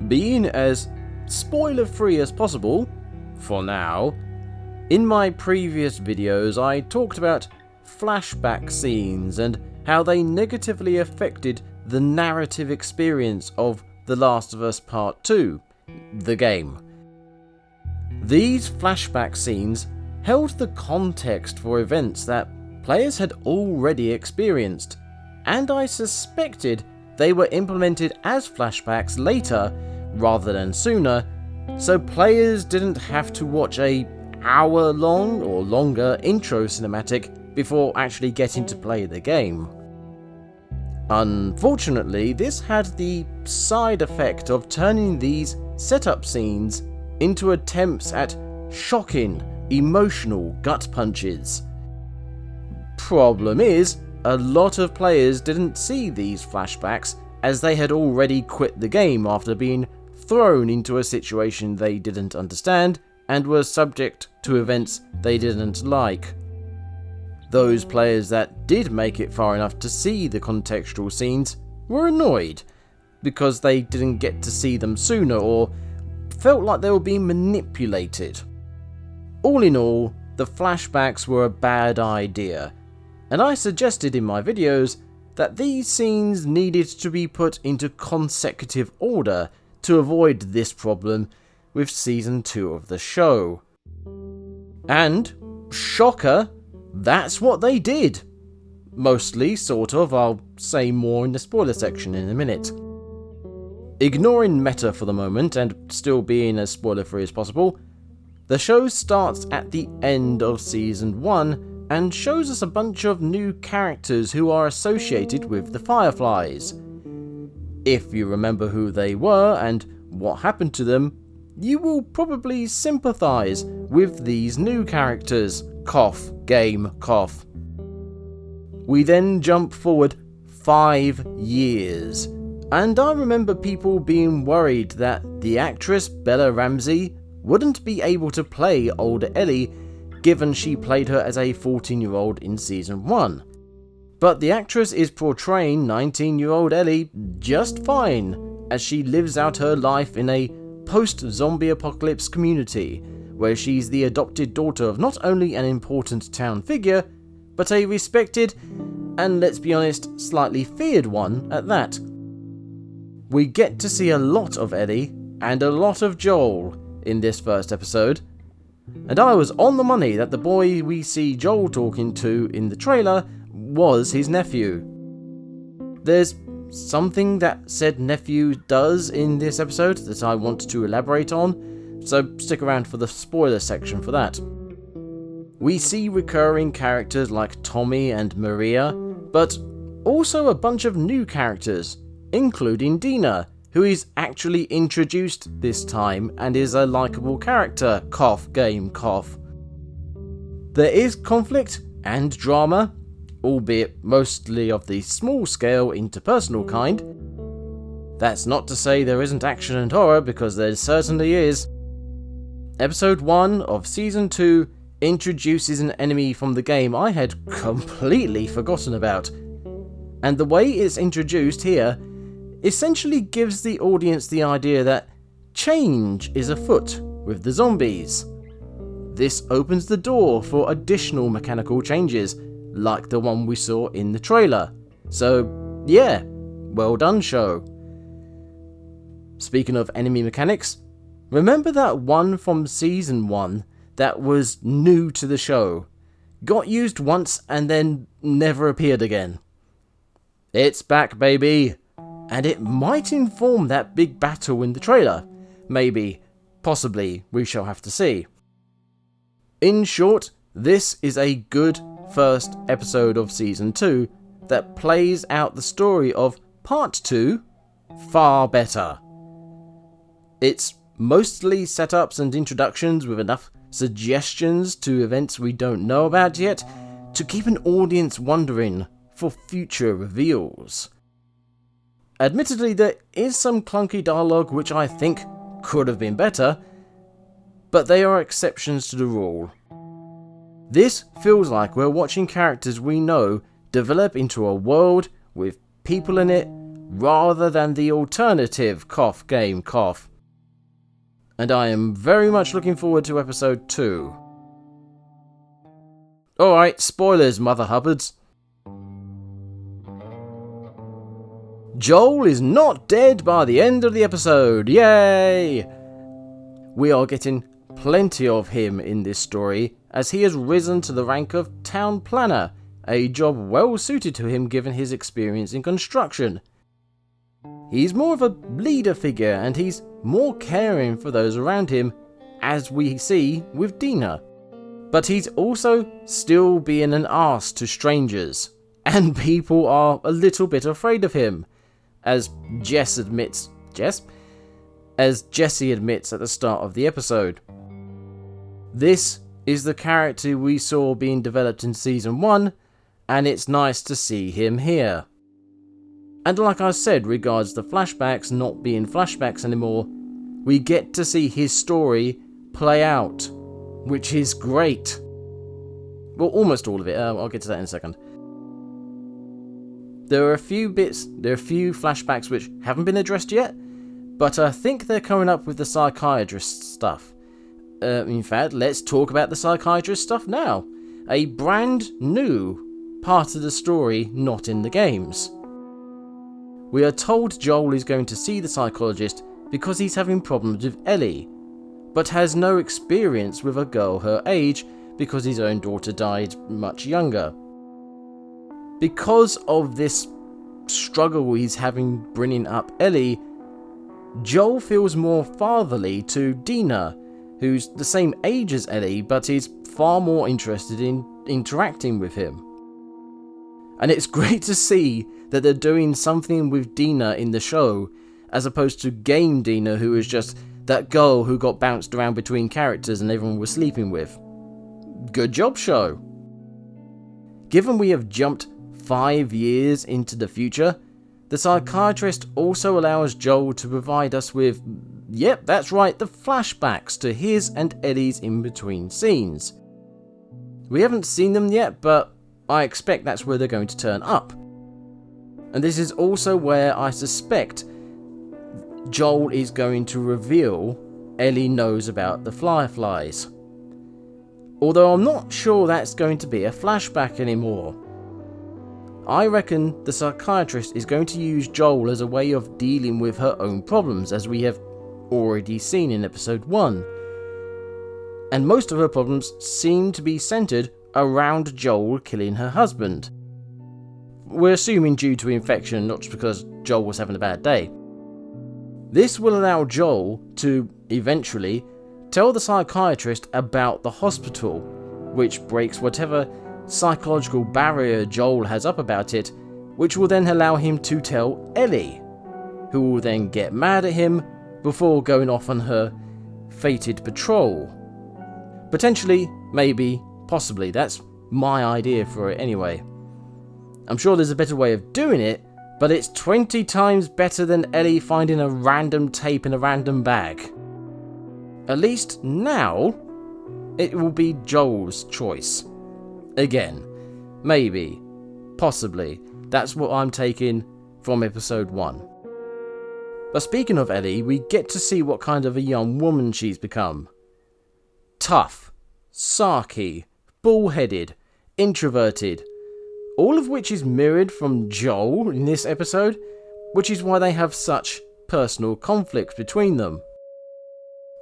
being as spoiler-free as possible, for now, in my previous videos I talked about flashback scenes and how they negatively affected the narrative experience of The Last of Us Part 2, the game. These flashback scenes held the context for events that players had already experienced, and I suspected they were implemented as flashbacks later rather than sooner, so players didn't have to watch a hour-long or longer intro cinematic before actually getting to play the game. Unfortunately, this had the side effect of turning these setup scenes into attempts at shocking, emotional gut punches. Problem is, a lot of players didn't see these flashbacks as they had already quit the game after being thrown into a situation they didn't understand and were subject to events they didn't like. Those players that did make it far enough to see the contextual scenes were annoyed because they didn't get to see them sooner or felt like they were being manipulated. All in all, the flashbacks were a bad idea, and I suggested in my videos that these scenes needed to be put into consecutive order to avoid this problem with Season 2 of the show. And, shocker, that's what they did. Mostly, sort of, I'll say more in the spoiler section in a minute. Ignoring meta for the moment, and still being as spoiler-free as possible, the show starts at the end of Season 1 and shows us a bunch of new characters who are associated with the Fireflies. If you remember who they were and what happened to them, you will probably sympathise with these new characters. Cough, game, cough. We then jump forward 5 years, and I remember people being worried that the actress Bella Ramsey wouldn't be able to play older Ellie given she played her as a 14-year-old in Season 1. But the actress is portraying 19-year-old Ellie just fine as she lives out her life in a post-zombie apocalypse community where she's the adopted daughter of not only an important town figure, but a respected, and let's be honest, slightly feared one at that. We get to see a lot of Ellie and a lot of Joel in this first episode, and I was on the money that the boy we see Joel talking to in the trailer was his nephew. There's something that said nephew does in this episode that I want to elaborate on, so stick around for the spoiler section for that. We see recurring characters like Tommy and Maria, but also a bunch of new characters, including Dina, who is actually introduced this time and is a likeable character. Cough, game, cough. There is conflict and drama, albeit mostly of the small-scale interpersonal kind. That's not to say there isn't action and horror, because there certainly is. Episode 1 of Season 2 introduces an enemy from the game I had completely forgotten about, and the way it's introduced here essentially gives the audience the idea that change is afoot with the zombies. This opens the door for additional mechanical changes, like the one we saw in the trailer. So, yeah, well done, show. Speaking of enemy mechanics, remember that one from Season 1 that was new to the show? Got used once and then never appeared again. It's back, baby! And it might inform that big battle in the trailer. Maybe, possibly, we shall have to see. In short, this is a good first episode of Season 2 that plays out the story of Part 2 far better. It's mostly setups and introductions with enough suggestions to events we don't know about yet to keep an audience wondering for future reveals. Admittedly, there is some clunky dialogue which I think could have been better, but they are exceptions to the rule. This feels like we're watching characters we know develop into a world with people in it, rather than the alternative cough game cough. And I am very much looking forward to episode 2. Alright, spoilers, Mother Hubbards. Joel is not dead by the end of the episode, yay! We are getting plenty of him in this story, as he has risen to the rank of town planner, a job well suited to him given his experience in construction. He's more of a leader figure, and he's more caring for those around him, as we see with Dina. But he's also still being an arse to strangers, and people are a little bit afraid of him, as Jesse admits at the start of the episode. This is the character we saw being developed in Season 1, and it's nice to see him here. And like I said, regards the flashbacks not being flashbacks anymore, we get to see his story play out, which is great. Well, almost all of it. I'll get to that in a second. There are a few flashbacks which haven't been addressed yet, but I think they're coming up with the psychiatrist stuff. In fact, let's talk about the psychiatrist stuff now. A brand new part of the story not in the games. We are told Joel is going to see the psychologist because he's having problems with Ellie, but has no experience with a girl her age because his own daughter died much younger. Because of this struggle he's having bringing up Ellie, Joel feels more fatherly to Dina, who's the same age as Ellie, but is far more interested in interacting with him. And it's great to see that they're doing something with Dina in the show, as opposed to game Dina, who is just that girl who got bounced around between characters and everyone was sleeping with. Good job, show. Given we have jumped 5 years into the future, the psychiatrist also allows Joel to provide us with, yep, that's right, the flashbacks to his and Ellie's in-between scenes. We haven't seen them yet, but I expect that's where they're going to turn up. And this is also where I suspect Joel is going to reveal Ellie knows about the fireflies. Although I'm not sure that's going to be a flashback anymore. I reckon the psychiatrist is going to use Joel as a way of dealing with her own problems, as we have already seen in episode 1. And most of her problems seem to be centered around Joel killing her husband. We're assuming due to infection, not just because Joel was having a bad day. This will allow Joel to, eventually, tell the psychiatrist about the hospital, which breaks whatever psychological barrier Joel has up about it, which will then allow him to tell Ellie, who will then get mad at him before going off on her fated patrol. Potentially, maybe, possibly, that's my idea for it anyway. I'm sure there's a better way of doing it, but it's 20 times better than Ellie finding a random tape in a random bag. At least now, it will be Joel's choice. Again, maybe, possibly, that's what I'm taking from episode 1. But speaking of Ellie, we get to see what kind of a young woman she's become. Tough, sarky, bullheaded, introverted, all of which is mirrored from Joel in this episode, which is why they have such personal conflicts between them.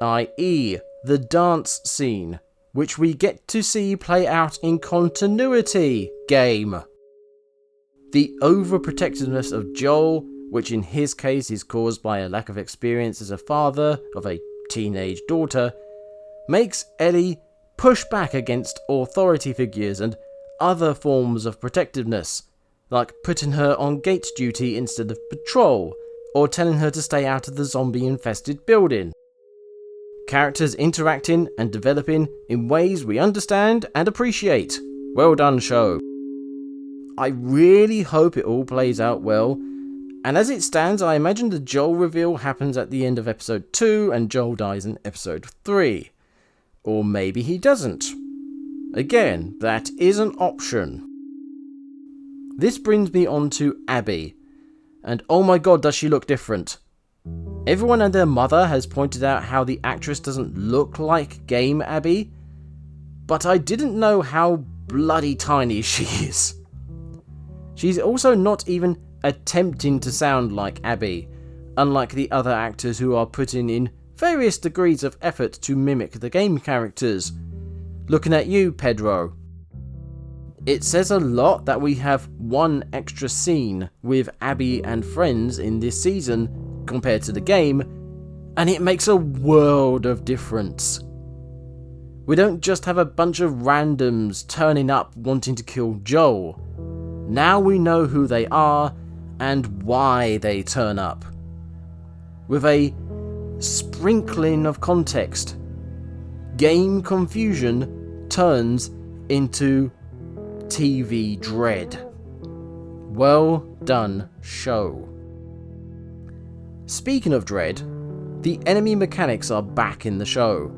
I.e., the dance scene, which we get to see play out in continuity game. The overprotectiveness of Joel, which in his case is caused by a lack of experience as a father of a teenage daughter, makes Ellie push back against authority figures and other forms of protectiveness, like putting her on gate duty instead of patrol, or telling her to stay out of the zombie-infested building. Characters interacting and developing in ways we understand and appreciate. Well done, show. I really hope it all plays out well, and as it stands, I imagine the Joel reveal happens at the end of episode 2 and Joel dies in episode 3. Or maybe he doesn't. Again, that is an option. This brings me on to Abby, and oh my god does she look different. Everyone and their mother has pointed out how the actress doesn't look like game Abby, but I didn't know how bloody tiny she is. She's also not even attempting to sound like Abby, unlike the other actors who are putting in various degrees of effort to mimic the game characters. Looking at you, Pedro. It says a lot that we have one extra scene with Abby and friends in this season compared to the game, and it makes a world of difference. We don't just have a bunch of randoms turning up wanting to kill Joel. Now we know who they are and why they turn up. With a sprinkling of context, game confusion turns into TV dread. Well done, show. Speaking of dread, the enemy mechanics are back in the show.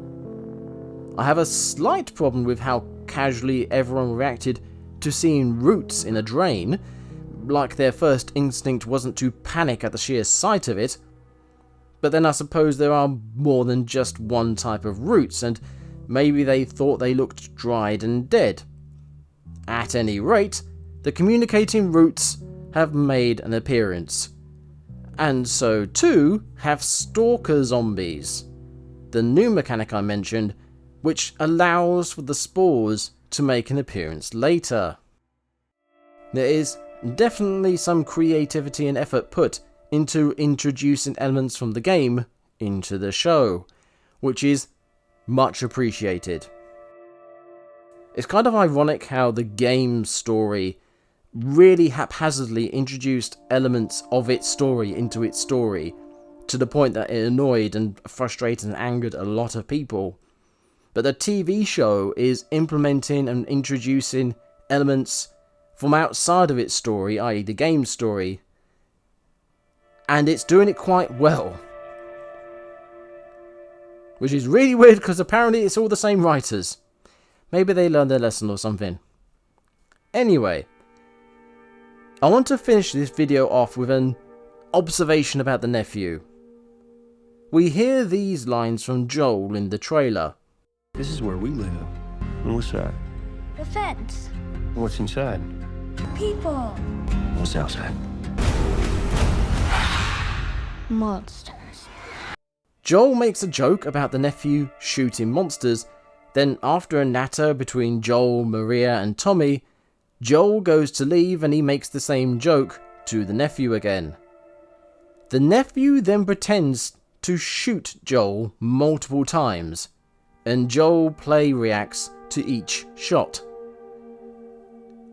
I have a slight problem with how casually everyone reacted to seeing roots in a drain, like their first instinct wasn't to panic at the sheer sight of it. But then I suppose there are more than just one type of roots, and maybe they thought they looked dried and dead. At any rate, the communicating roots have made an appearance. And so too have stalker zombies, the new mechanic I mentioned, which allows for the spores to make an appearance later. There is definitely some creativity and effort put into introducing elements from the game into the show, which is much appreciated. It's kind of ironic how the game story really haphazardly introduced elements of its story into its story, to the point that it annoyed and frustrated and angered a lot of people. But the TV show is implementing and introducing elements from outside of its story, i.e. the game story, and it's doing it quite well. Which is really weird because apparently it's all the same writers. Maybe they learned their lesson or something. Anyway, I want to finish this video off with an observation about the nephew. We hear these lines from Joel in the trailer. This is where we live. And what's that? The fence. What's inside? People. What's outside? Monsters. Joel makes a joke about the nephew shooting monsters, then after a natter between Joel, Maria and Tommy, Joel goes to leave and he makes the same joke to the nephew again. The nephew then pretends to shoot Joel multiple times, and Joel play reacts to each shot.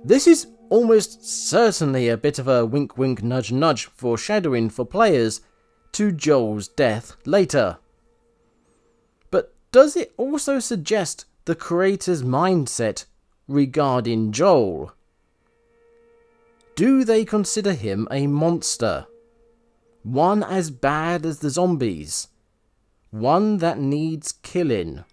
This is almost certainly a bit of a wink wink nudge nudge foreshadowing for players to Joel's death later. But does it also suggest the creator's mindset regarding Joel? Do they consider him a monster? One as bad as the zombies? One that needs killing?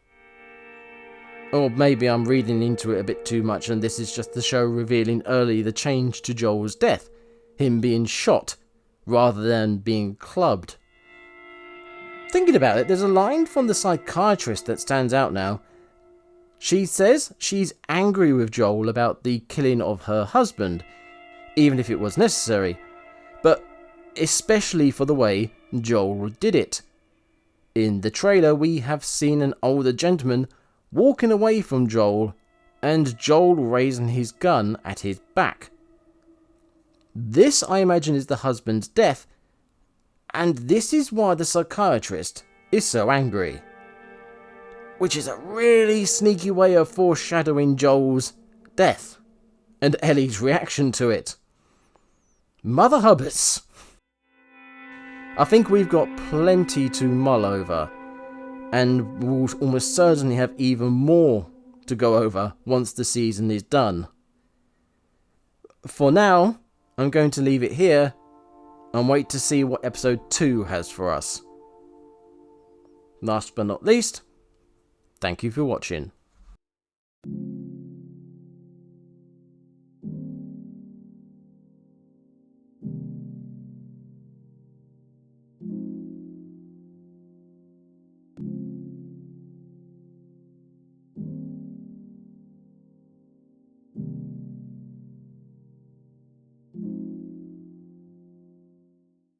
Or maybe I'm reading into it a bit too much and this is just the show revealing early the change to Joel's death, him being shot rather than being clubbed. Thinking about it, there's a line from the psychiatrist that stands out now. She says she's angry with Joel about the killing of her husband, even if it was necessary, but especially for the way Joel did it. In the trailer, we have seen an older gentleman walking away from Joel, and Joel raising his gun at his back. This, I imagine, is the husband's death, and this is why the psychiatrist is so angry. Which is a really sneaky way of foreshadowing Joel's death, and Ellie's reaction to it. Mother Hubbards! I think we've got plenty to mull over, and we'll almost certainly have even more to go over once the season is done. For now, I'm going to leave it here and wait to see what episode 2 has for us. Last but not least, thank you for watching.